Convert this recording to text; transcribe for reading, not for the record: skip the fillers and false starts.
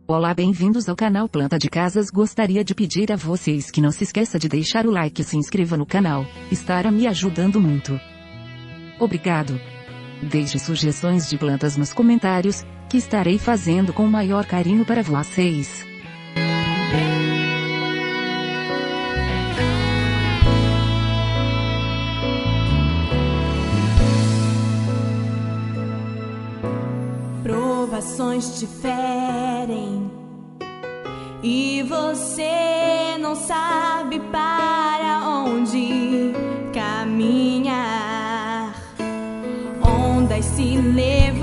Olá, bem-vindos ao canal Planta de Casas. Gostaria de pedir a vocês que não se esqueça de deixar o like e se inscreva no canal, estará me ajudando muito. Obrigado. Deixe sugestões de plantas nos comentários, que estarei fazendo com o maior carinho para vocês. Provações te ferem e você não sabe para onde caminhar. Ondas se levantam